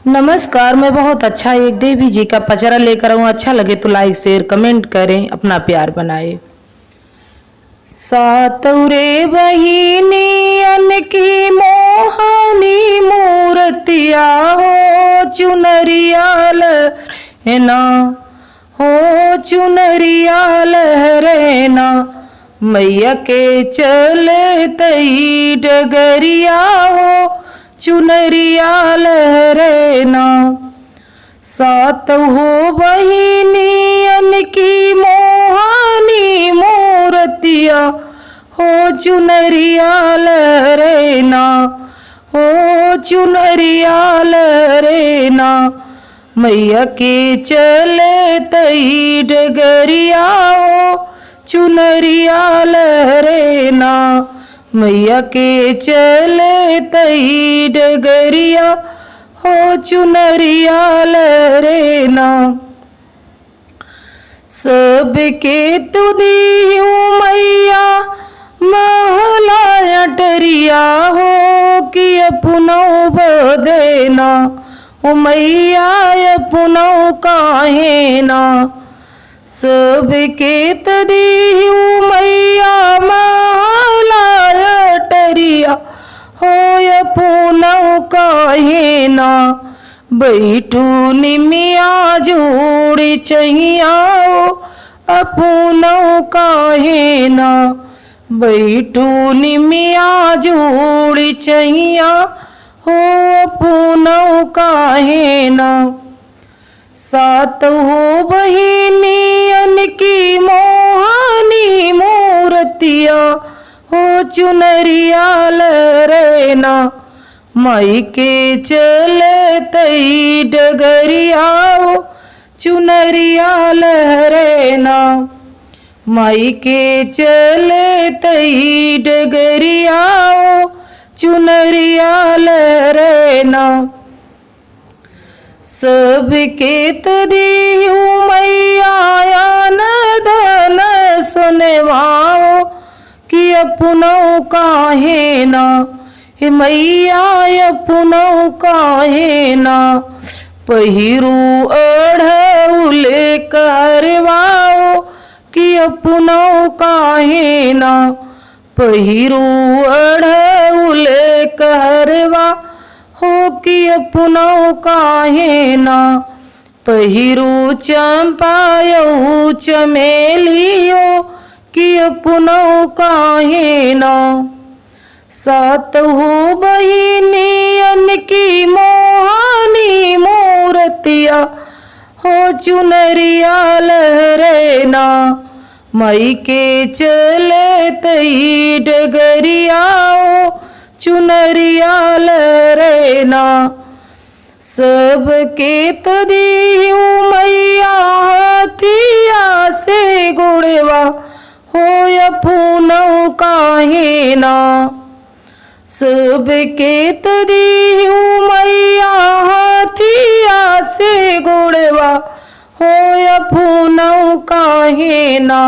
नमस्कार। मैं बहुत अच्छा एक देवी जी का पचरा लेकर आऊँ। अच्छा लगे तो लाइक शेयर कमेंट करें, अपना प्यार बनाए। सातुरे बहिनी अन की मोहनी मूर्तिया हो चुनरिया लहरेना, हो चुनरिया लहरेना, मैया के चलते डगरिया हो चुनरिया लहरेना। सात हो बहिनी अन की मोहनी मूर्तिया हो चुनरिया लहरेना, हो चुनरिया लहरेना, मैया के चलते डगरिया हो चुनरिया लहरेना, मैया के चलते डगरिया हो चुनरिया लहरेना। सबके तुदी मैया महला डरिया हो कि अपनो बदेना, ओ मैया अपनो काहे ना। सबके तदी मैया महला डरिया हो अपनो काहे ना। बैठू निमिया जोड़ी चहिया अपनो काहे ना। बैठू निमिया जोड़ी चहिया हो अपनो काहे ना। सात हो बहिनी अन की मोहनी मूर्तिया हो चुनरिया लहरेना, माई के चलते डगरिया हो चुनरिया लहरेना, माई के चलते डगरिया हो चुनरिया लहरेना। सबके तदी मैया धन सुनवाओ कि अपनो काहे ना, हे मैया अपनो काहे ना। पहिरू अढ़उल करवाओ कि अपनो काहे ना। पहिरू अढ़उल करवा हो कि अपनो काहे ना। पहिरू चंपायऊ चमेलियो कि अपनो काहे ना। सात हो बहिनी अन की मोहनी मूर्तिया हो चुनरिया लहरेना, माई के चलते डगरिया हो चुनरिया लहरेना। सबके तदी मैया हथिया से गुड़वा हो अपनो काहे ना। सबके तदी मैया हथिया से गुड़वा हो अपनो काहे ना।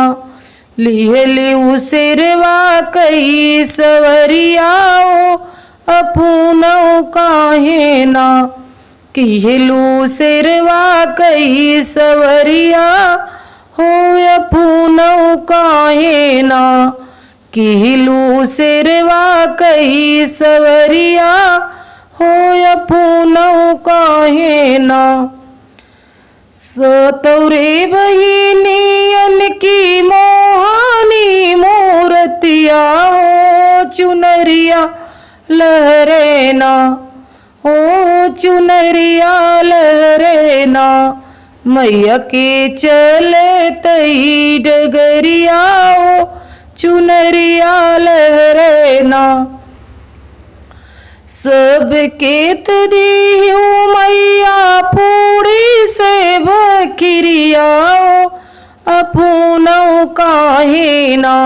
लिहली उसिरवा कई सवरिया हो अपनो काहे ना। किहलू सिरवा कई सवरिया हो अपनो काहे ना। किहलू सिरवा कई सवरिया हो अपनो काहे ना। सतौरे बहिनी अन की मोहनी मूर्तिया हो चुनरिया लहरेना, हो चुनरिया लहरेना, मैया के चलते डगरिया हो चुनरिया लहरेना। सबके तदी मैया पूरी से बकिरिया हो अपनो काहे ना।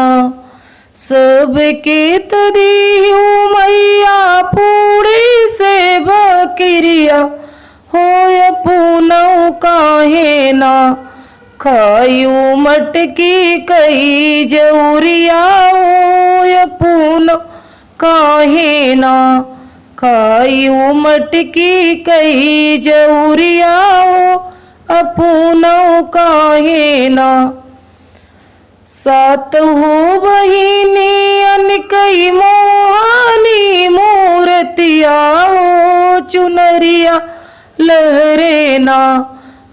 सबके तदी मैया पूरी से बकिरिया हो अपनो काहे ना। खायू मटकी कई जौरिया हो अपनो काहे ना। खाई मटकी कई जौरियाओ अपूनौ काहे ना। सात हो बहिनी अनकई मोहानी मूर्तियाओ चुनरिया लहरे ना।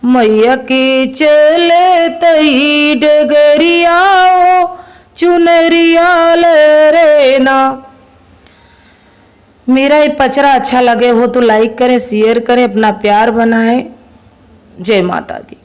मैया के चलतई डगरियाओ चुनरिया लहरे ना। मेरा ये पचरा अच्छा लगे हो तो लाइक करें, शेयर करें, अपना प्यार बनाएं। जय माता दी।